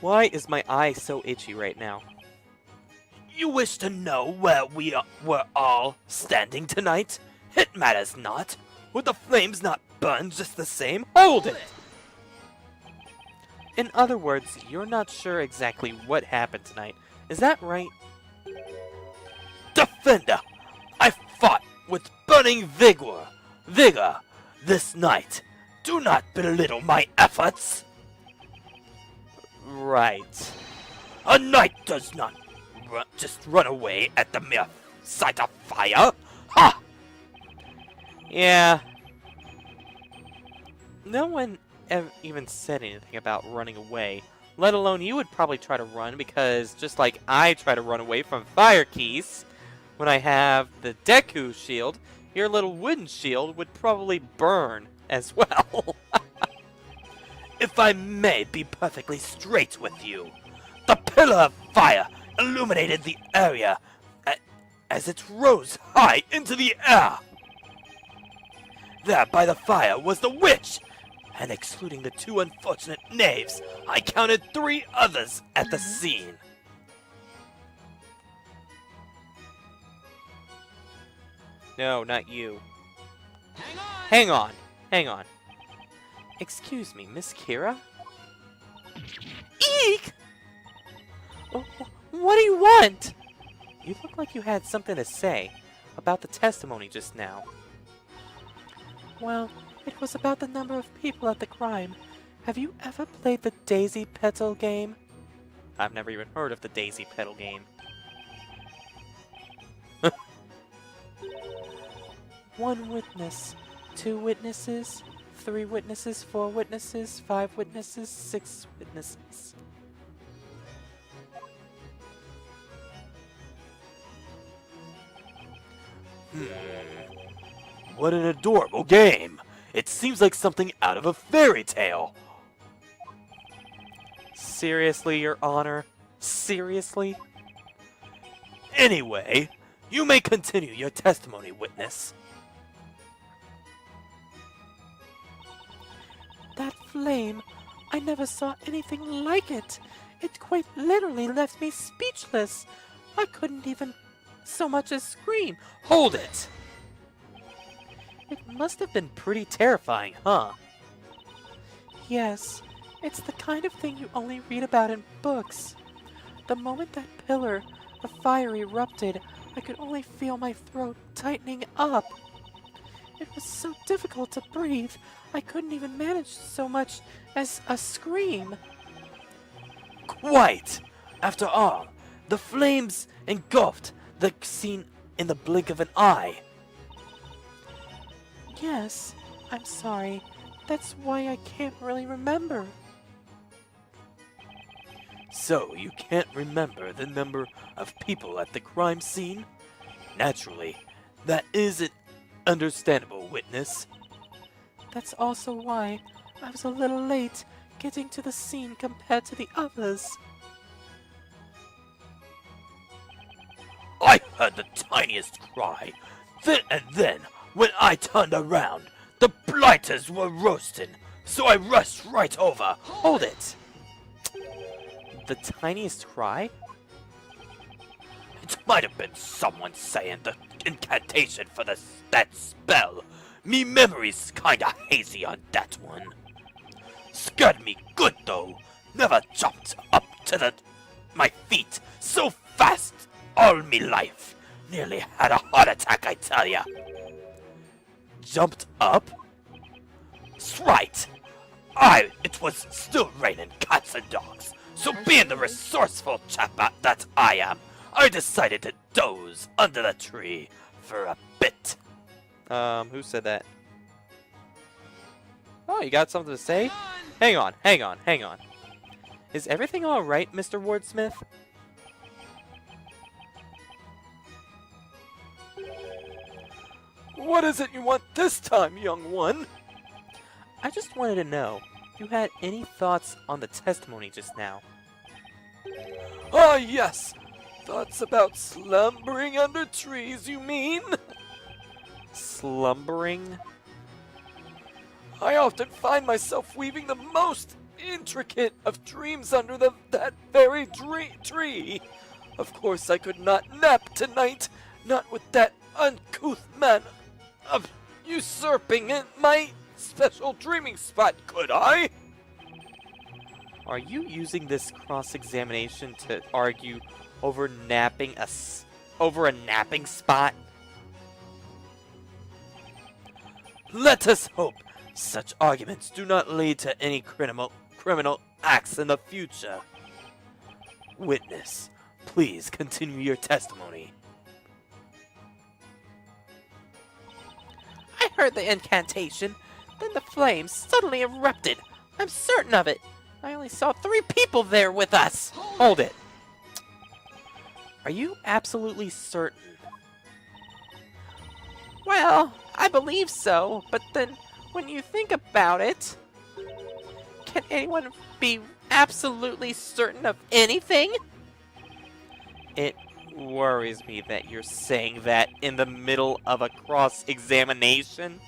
Why is my eye so itchy right now? You wish to know where we were all standing tonight? It matters not. Would the flames not burn just the same? Hold it! In other words, you're not sure exactly what happened tonight. Is that right? Defender! I fought with burning vigor this night. Do not belittle my efforts. Right. A knight does not just run away at the mere sight of fire. Ha! Yeah. No one even said anything about running away. Let alone you would probably try to run because just like I try to run away from fire keys when I have the Deku shield, your little wooden shield would probably burn as well. If I may be perfectly straight with you, the pillar of fire illuminated the area as it rose high into the air. There by the fire was the witch, and excluding the two unfortunate knaves, I counted 3 others at the scene. No, not you. Hang on. Hang on. Excuse me, Miss Kira? Eek! What do you want? You look like you had something to say about the testimony just now. Well, it was about the number of people at the crime. Have you ever played the Daisy Petal game? I've never even heard of the Daisy Petal game. One witness, 2 witnesses, 3 witnesses, 4 witnesses, 5 witnesses, 6 witnesses. What an adorable game! It seems like something out of a fairy tale. Seriously, Your Honor? Seriously? Anyway, you may continue your testimony, witness. That flame! I never saw anything like it! It quite literally left me speechless! I couldn't even so much as scream. Hold it! It must have been pretty terrifying, huh? Yes, it's the kind of thing you only read about in books. The moment that pillar of fire erupted, I could only feel my throat tightening up. It was so difficult to breathe, I couldn't even manage so much as a scream. Quite! After all, the flames engulfed the scene in the blink of an eye. Yes, I'm sorry. That's why I can't really remember. So, you can't remember the number of people at the crime scene? Naturally, that is an understandable, witness. That's also why I was a little late getting to the scene compared to the others. I heard the tiniest cry. Then, when I turned around, the blighters were roasting, so I rushed right over. Hold it! The tiniest cry? It might have been someone saying the incantation for that spell. Me memory's kinda hazy on that one. Scared me good though. Never jumped up to my feet so fast all me life. Nearly had a heart attack, I tell ya. Jumped up? 'S right. It was still raining cats and dogs. So being the resourceful chap that I am, I decided to doze under the tree for a bit. Who said that? Oh, you got something to say? Hang on. Is everything alright, Mr. Wordsmith? What is it you want this time, young one? I just wanted to know if you had any thoughts on the testimony just now. Ah, yes. Thoughts about slumbering under trees, you mean? Slumbering? I often find myself weaving the most intricate of dreams under that very tree. Of course I could not nap tonight, not with that uncouth man of usurping my special dreaming spot, could I? Are you using this cross-examination to argue over over a napping spot? Let us hope such arguments do not lead to any criminal acts in the future. Witness, please continue your testimony. I heard the incantation, then the flames suddenly erupted. I'm certain of it. I only saw 3 people there with us. Hold it. Are you absolutely certain? Well, I believe so, but then when you think about it, can anyone be absolutely certain of anything? It worries me that you're saying that in the middle of a cross-examination.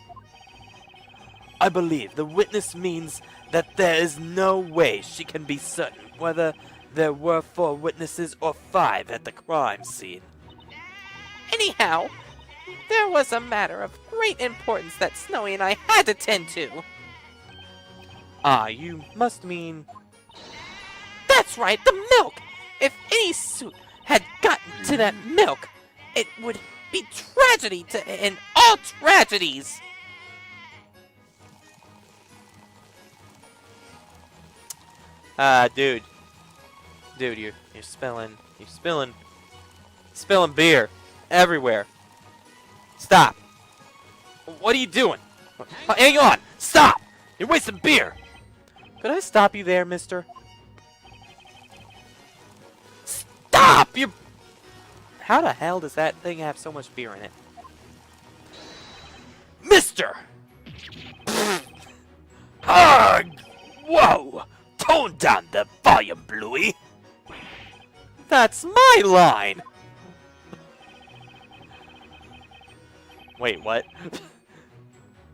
I believe the witness means that there is no way she can be certain whether there were 4 witnesses or 5 at the crime scene. Anyhow, there was a matter of great importance that Snowy and I had to tend to. Ah, you must mean... That's right, the milk! If any suit had gotten to that milk, it would be tragedy to end all tragedies! Dude. Dude, you're spilling beer everywhere. Stop. What are you doing? Hang on! Stop! You're wasting beer! Could I stop you there, mister? Stop! You're... How the hell does that thing have so much beer in it? Mister! Arg! Whoa! Tone down the volume, Bluey! That's my line! Wait, what?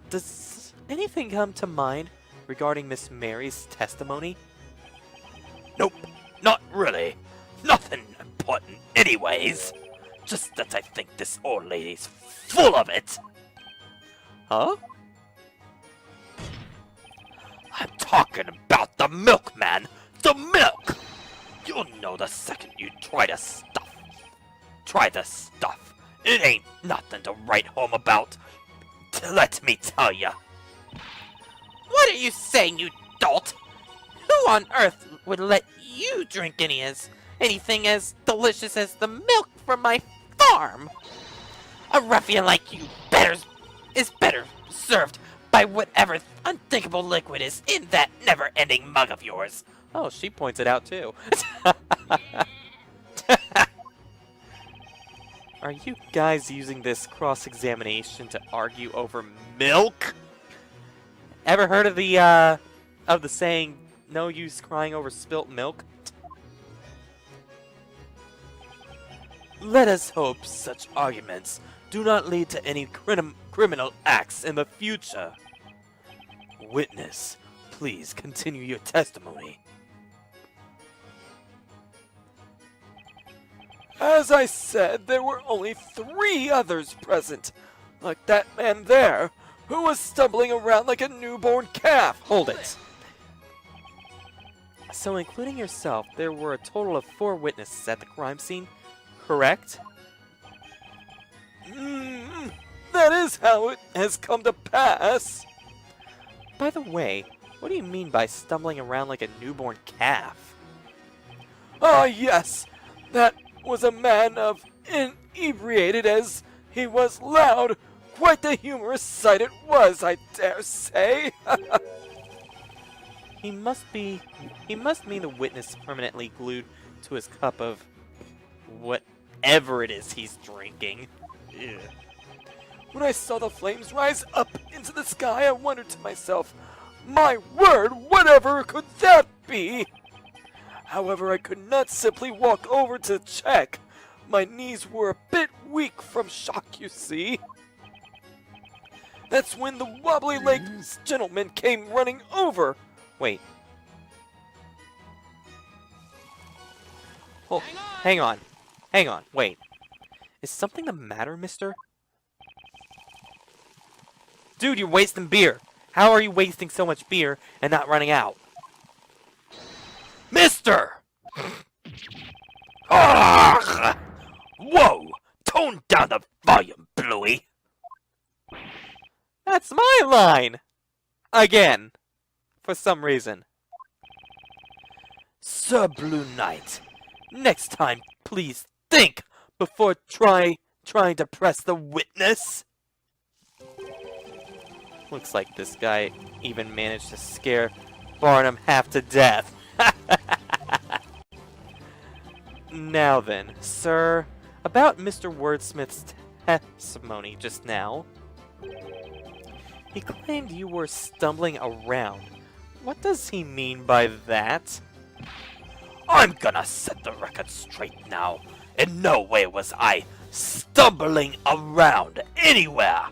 Does anything come to mind regarding Miss Mary's testimony? Nope, not really. Nothing important anyways. Just that I think this old lady's full of it. Huh? I'm talking about the milkman! The milk! You'll know the second you try the stuff. Try the stuff. It ain't nothing to write home about. Let me tell ya. What are you saying, you dolt? Who on earth would let you drink anything as delicious as the milk from my farm? A ruffian like you is better served by whatever unthinkable liquid is in that never-ending mug of yours. Oh, she points it out too. Are you guys using this cross-examination to argue over milk? Ever heard of the saying, no use crying over spilt milk? Let us hope such arguments do not lead to any criminal acts in the future. Witness, please continue your testimony. As I said, there were only 3 others present, like that man there, who was stumbling around like a newborn calf. Hold it. So including yourself, there were a total of 4 witnesses at the crime scene, correct? That is how it has come to pass. By the way, what do you mean by stumbling around like a newborn calf? Ah, yes, that was a man of inebriated as he was loud. Quite the humorous sight it was, I dare say. He must mean the witness permanently glued to his cup of whatever it is he's drinking. Ugh. When I saw the flames rise up into the sky, I wondered to myself, my word, whatever could that be? However, I could not simply walk over to check. My knees were a bit weak from shock, you see. That's when the wobbly-legged gentleman came running over. Wait, Oh, hang on. Hang on. Wait. Is something the matter, mister? Dude, you're wasting beer. How are you wasting so much beer and not running out? Mister! Ugh! Whoa! Tone down the volume, Bluey! That's my line! Again. For some reason. Sir Blue Knight, next time please think before trying to press the witness. Looks like this guy even managed to scare Barnham half to death. Now then, sir, about Mr. Wordsmith's testimony just now. He claimed you were stumbling around. What does he mean by that? I'm gonna set the record straight now. In no way was I stumbling around anywhere.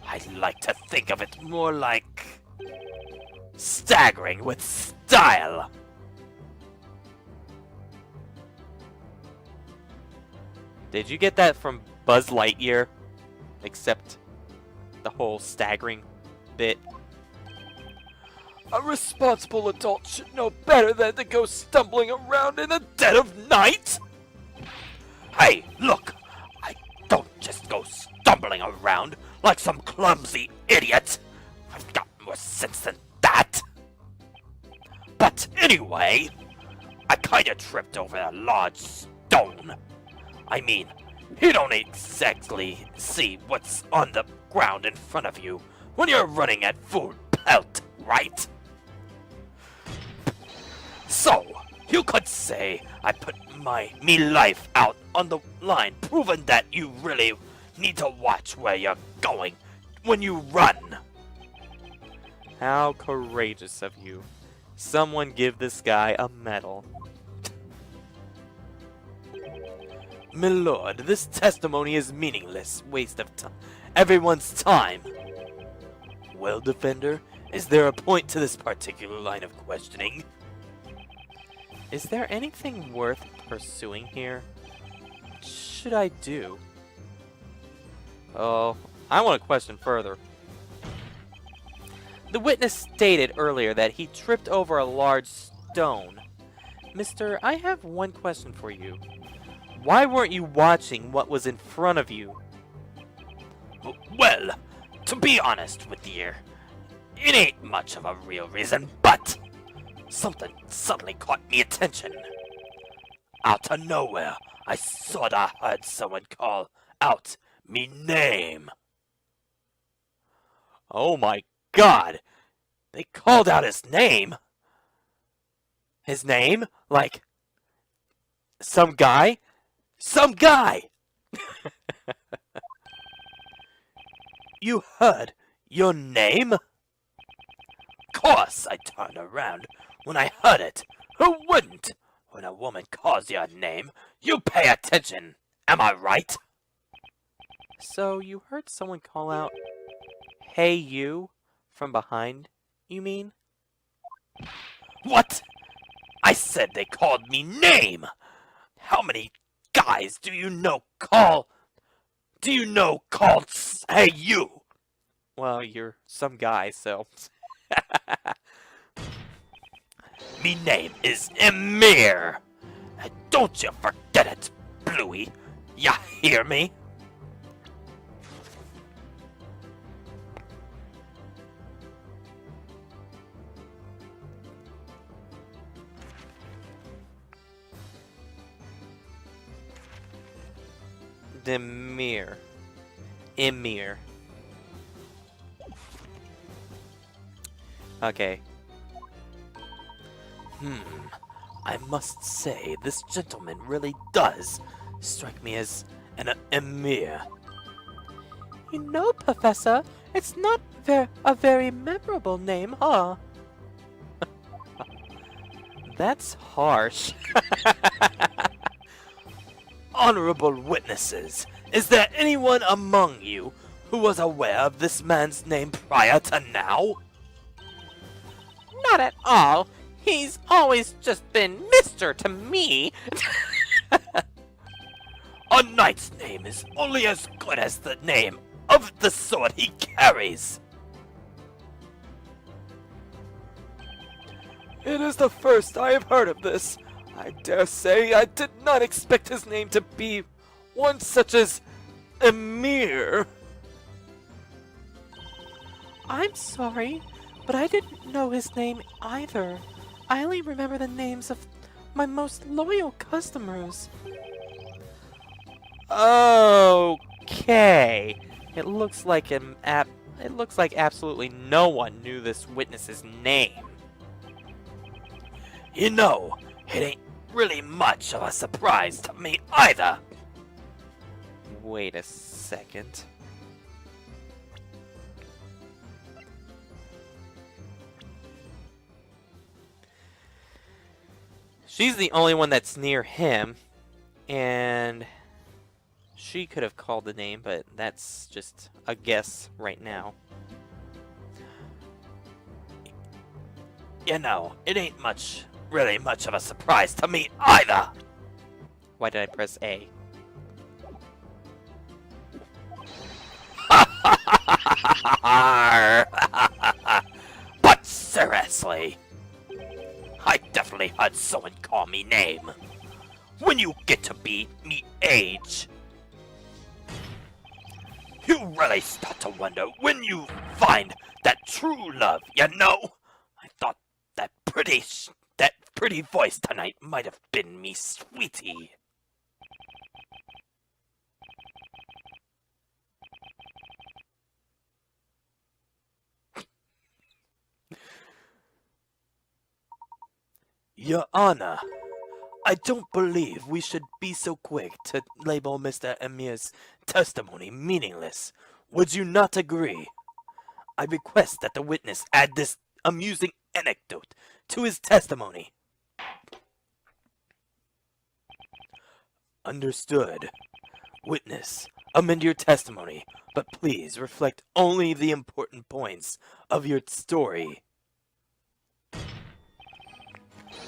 I like to think of it more like staggering with style. Did you get that from Buzz Lightyear? Except the whole staggering bit. A responsible adult should know better than to go stumbling around in the dead of night. Hey, look! I don't just go stumbling around like some clumsy idiot. I've got more sense than that. But anyway, I kinda tripped over a large stone. I mean, you don't exactly see what's on the ground in front of you when you're running at full pelt, right? So, you could say I put me life out on the line, proving that you really need to watch where you're going when you run. How courageous of you. Someone give this guy a medal. My lord, this testimony is meaningless, waste of everyone's time. Well, defender, is there a point to this particular line of questioning? Is there anything worth pursuing here? What should I do? Oh, I want to question further. The witness stated earlier that he tripped over a large stone. Mister, I have one question for you. Why weren't you watching what was in front of you? Well, to be honest with you, it ain't much of a real reason, but something suddenly caught me attention. Out of nowhere, I sorta heard someone call out me name. Oh my god! They called out his name? His name? Like, some guy? Some guy! You heard your name? Course I turned around when I heard it. Who wouldn't? When a woman calls your name, you pay attention. Am I right? So you heard someone call out, "Hey you," from behind, you mean? What? I said they called me name. How many guys do you know called hey you? Well, you're some guy, so... Me name is Emir. And don't you forget it, Bluey. Ya hear me? Demir. Emir. Okay. I must say, this gentleman really does strike me as an Emir. You know, Professor, it's not a very memorable name, huh? That's harsh. Honorable witnesses, is there anyone among you who was aware of this man's name prior to now? Not at all. He's always just been Mr. to me. A knight's name is only as good as the name of the sword he carries. It is the first I have heard of this. I dare say I did not expect his name to be one such as Emir. I'm sorry, but I didn't know his name either. I only remember the names of my most loyal customers. Okay. It looks like absolutely no one knew this witness's name. You know, it ain't really much of a surprise to me either. Wait a second. She's the only one that's near him, and she could have called the name, but that's just a guess right now. You know, it ain't really much of a surprise to me either. Why did I press A? But seriously, I definitely heard someone call me name. When you get to be me age, you really start to wonder when you find that true love, you know? I thought that pretty voice tonight might have been me sweetie. Your Honor, I don't believe we should be so quick to label Mr. Emir's testimony meaningless. Would you not agree? I request that the witness add this amusing anecdote to his testimony. Understood. Witness, amend your testimony, but please reflect only the important points of your story.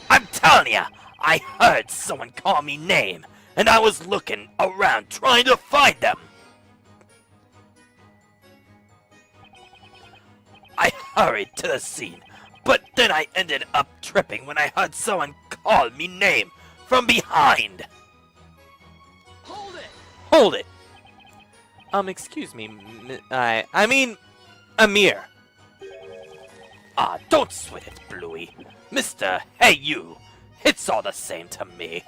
I'm telling ya, I heard someone call me name, and I was looking around trying to find them. I hurried to the scene, but then I ended up tripping when I heard someone call me name from behind. Hold it! Excuse me, I mean, Emir. Ah, don't sweat it, Bluey. Mister, hey you, it's all the same to me.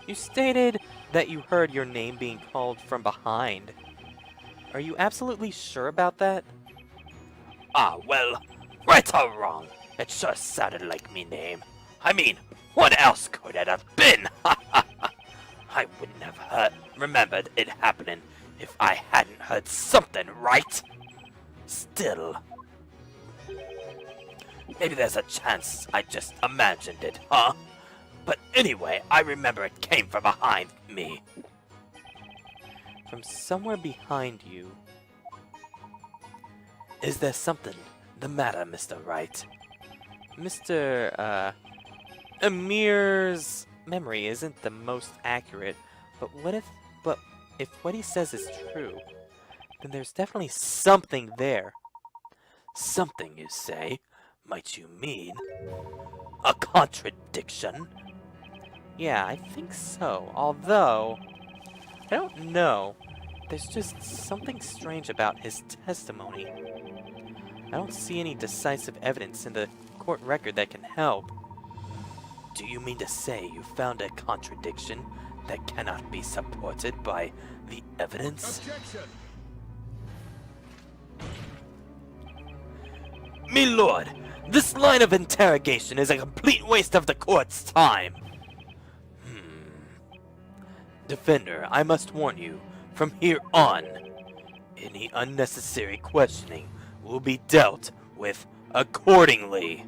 You stated that you heard your name being called from behind. Are you absolutely sure about that? Ah, well, right or wrong, it sure sounded like me name. I mean, what else could it have been? I wouldn't have remembered it happening if I hadn't heard something, right? Still, maybe there's a chance I just imagined it, huh? But anyway, I remember it came from behind me. From somewhere behind you. Is there something the matter, Mr. Wright? Mr. Emir's memory isn't the most accurate, but if what he says is true, then there's definitely something there. Something, you say? Might you mean a contradiction? Yeah, I think so. Although, I don't know. There's just something strange about his testimony. I don't see any decisive evidence in the court record that can help. Do you mean to say you found a contradiction that cannot be supported by the evidence? Objection! Me lord, this line of interrogation is a complete waste of the court's time. Defender, I must warn you, from here on, any unnecessary questioning will be dealt with accordingly.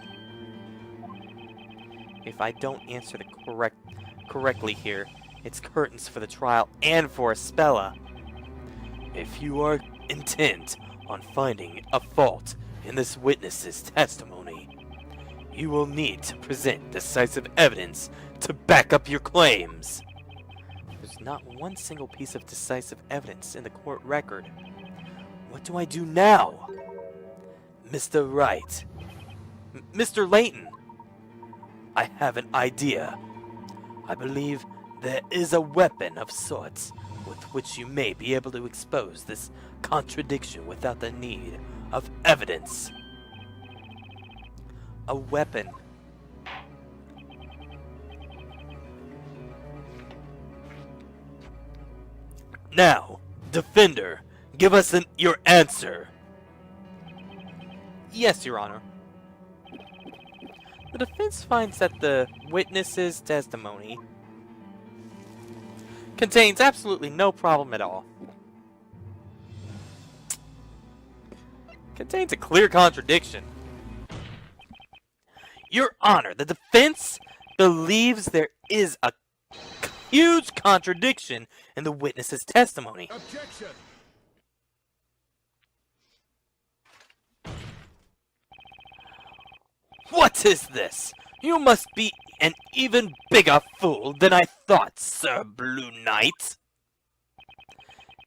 If I don't answer the correctly here, it's curtains for the trial and for Espella. If you are intent on finding a fault in this witness's testimony, You will need to present decisive evidence to back up your claims. There's not one single piece of decisive evidence in the court record. What do I do now? Mr. Wright, Mr. Layton! I have an idea. I believe there is a weapon of sorts with which you may be able to expose this contradiction without the need of evidence. A weapon. Now, defender, give us your answer. Yes, Your Honor. The defense finds that the witness's testimony contains absolutely no problem at all. Contains a clear contradiction. Your Honor, the defense believes there is a huge contradiction in the witness's testimony. Objection! What is this? You must be an even bigger fool than I thought, Sir Blue Knight.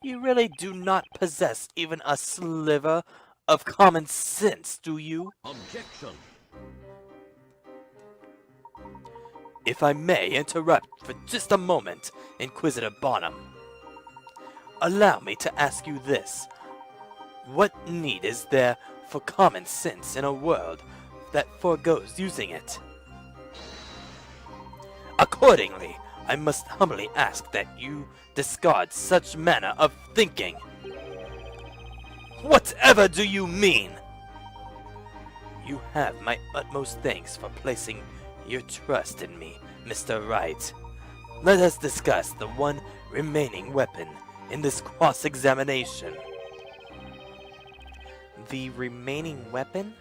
You really do not possess even a sliver of common sense, do you? Objection! If I may interrupt for just a moment, Inquisitor Barnham. Allow me to ask you this. What need is there for common sense in a world that forgoes using it? Accordingly, I must humbly ask that you discard such manner of thinking. Whatever do you mean? You have my utmost thanks for placing your trust in me, Mr. Wright. Let us discuss the one remaining weapon in this cross-examination. The remaining weapon?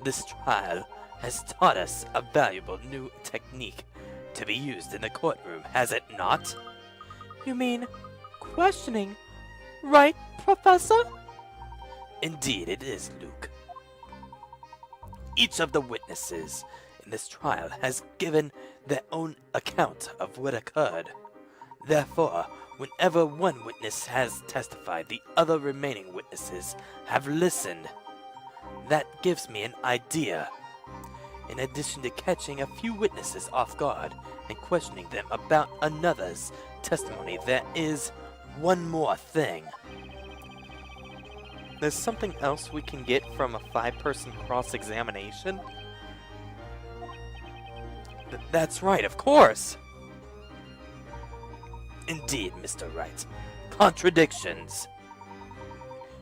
This trial has taught us a valuable new technique to be used in the courtroom, has it not? You mean questioning, right, Professor? Indeed it is, Luke. Each of the witnesses in this trial has given their own account of what occurred. Therefore, whenever one witness has testified, the other remaining witnesses have listened. That gives me an idea. In addition to catching a few witnesses off guard and questioning them about another's testimony, there is one more thing. There's something else we can get from a 5-person cross-examination? That's right, of course! Indeed, Mr. Wright. Contradictions.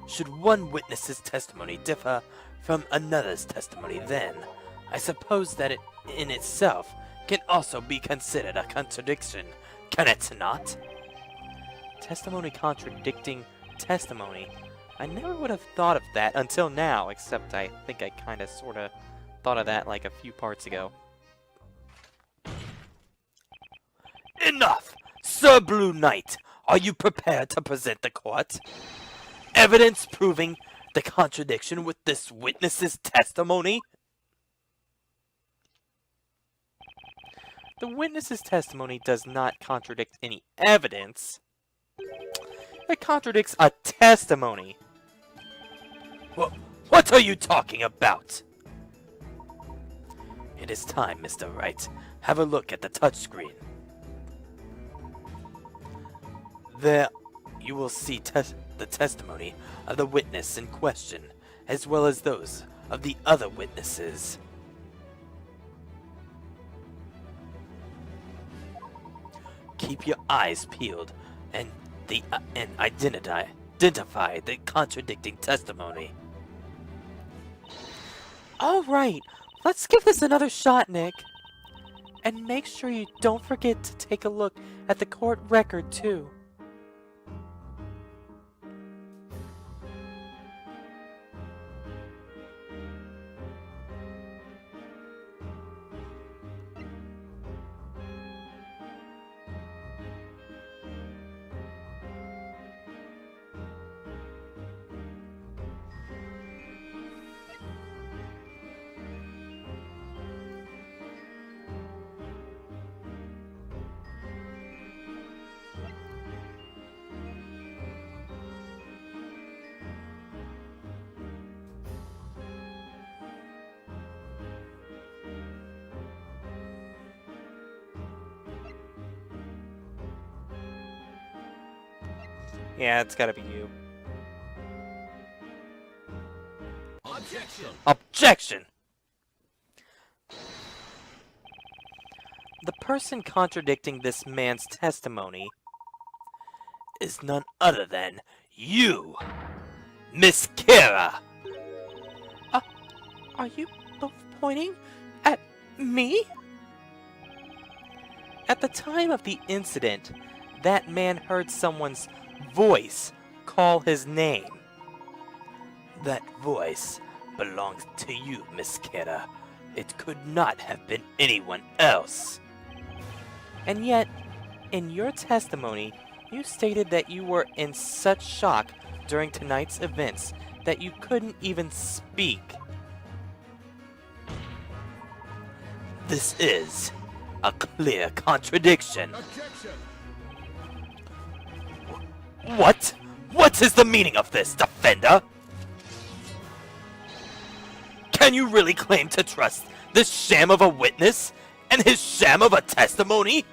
Should one witness's testimony differ from another's testimony, then I suppose that it in itself can also be considered a contradiction, can it not? Testimony contradicting testimony. I never would have thought of that until now, except I think I kinda sorta thought of that like a few parts ago. Enough! Sir Blue Knight, are you prepared to present the court evidence proving the contradiction with this witness's testimony? The witness's testimony does not contradict any evidence. It contradicts a testimony. What are you talking about? It is time, Mr. Wright. Have a look at the touchscreen. There you will see the testimony of the witness in question, as well as those of the other witnesses. Keep your eyes peeled and identify the contradicting testimony. All right, let's give this another shot, Nick. And make sure you don't forget to take a look at the court record, too. Yeah, it's gotta be you. Objection! The person contradicting this man's testimony Is none other than you, Miss Kira. Are you both pointing at me? At the time of the incident, that man heard someone's voice call his name. That voice belongs to you, Miss Kira. It could not have been anyone else. And yet, in your testimony, you stated that you were in such shock during tonight's events that you couldn't even speak. This is a clear contradiction. What? What is the meaning of this, defender? Can you really claim to trust this sham of a witness and his sham of a testimony?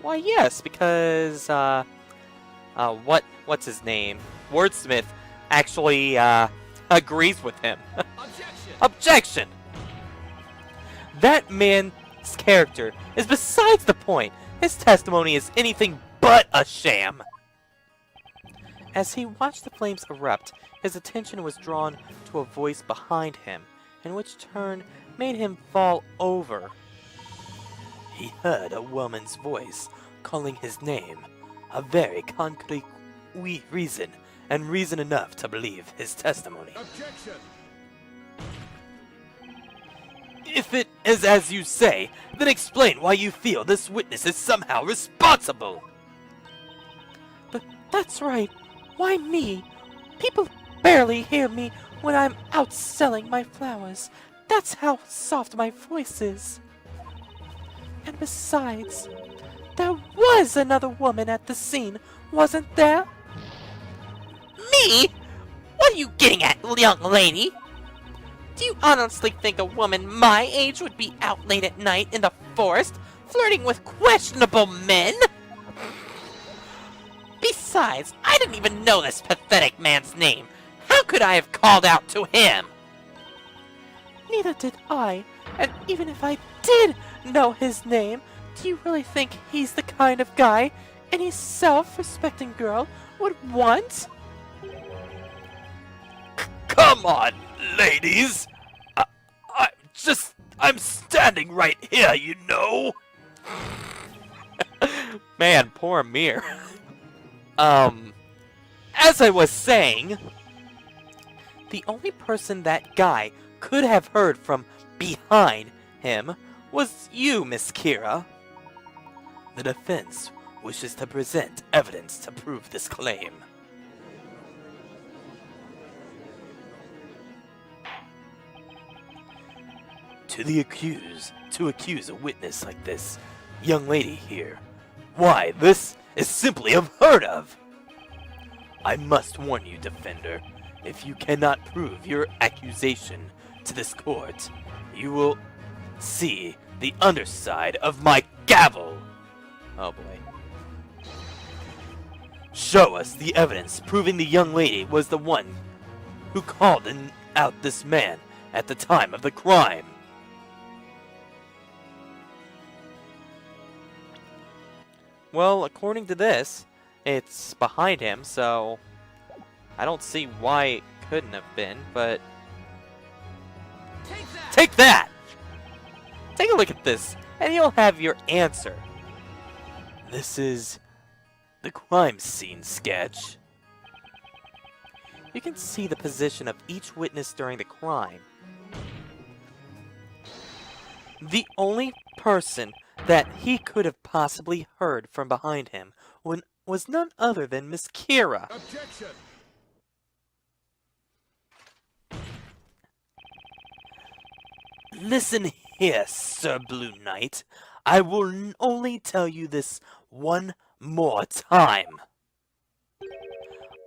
Why, yes, because, what's his name? Wordsmith actually, agrees with him. Objection! That man's character is besides the point. His testimony is anything but a sham. As he watched the flames erupt, his attention was drawn to a voice behind him, in which turn made him fall over. He heard a woman's voice calling his name, a very concrete reason, and reason enough to believe his testimony. Objection! If it is as you say, then explain why you feel this witness is somehow responsible. But that's right. Why me? People barely hear me when I'm out selling my flowers. That's how soft my voice is. And besides, there was another woman at the scene, wasn't there? Me? What are you getting at, young lady? Do you honestly think a woman my age would be out late at night in the forest, flirting with questionable men? Besides, I didn't even know this pathetic man's name. How could I have called out to him? Neither did I. And even if I did know his name, do you really think he's the kind of guy any self-respecting girl would want? Come on, ladies! I'm standing right here, you know! Man, poor Amir. As I was saying, the only person that guy could have heard from behind him was you, Miss Kira. The defense wishes to present evidence to prove this claim. To accuse a witness like this young lady here, why, this is simply unheard of. I must warn you, defender, if you cannot prove your accusation to this court, you will see the underside of my gavel. Oh boy. Show us the evidence proving the young lady was the one who called out this man at the time of the crime. Well, according to this, it's behind him, so I don't see why it couldn't have been, but Take that! take a look at this, and you'll have your answer. This is the crime scene sketch. You can see the position of each witness during the crime. The only person that he could have possibly heard from behind him was none other than Miss Kira. Objection! Listen here, Sir Blue Knight. I will only tell you this one more time.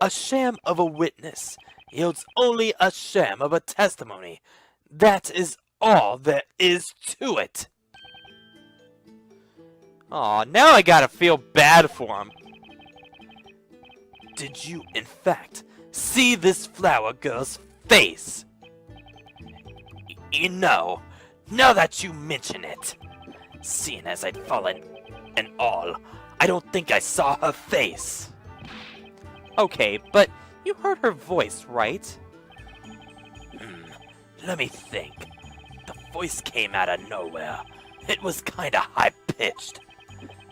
A sham of a witness yields only a sham of a testimony. That is all there is to it. Aw, now I gotta feel bad for him. Did you, in fact, see this flower girl's face? You know, now that you mention it, seeing as I'd fallen and all, I don't think I saw her face. Okay, but you heard her voice, right? Let me think. The voice came out of nowhere. It was kinda high-pitched.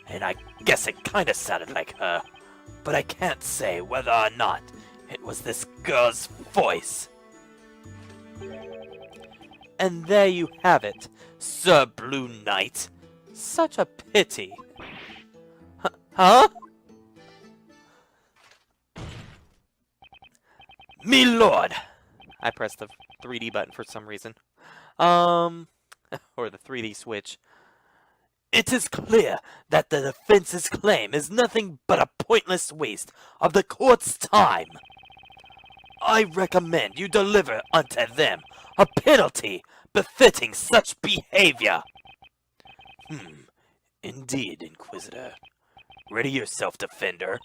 And I guess it kinda sounded like her. But I can't say whether or not it was this girl's voice. And there you have it. Sir Blue Knight. Such a pity. Huh? Me lord! I pressed the 3D button for some reason. Or the 3D switch. It is clear that the defense's claim is nothing but a pointless waste of the court's time. I recommend you deliver unto them a penalty befitting such behavior. Indeed, Inquisitor. Ready yourself, Defender.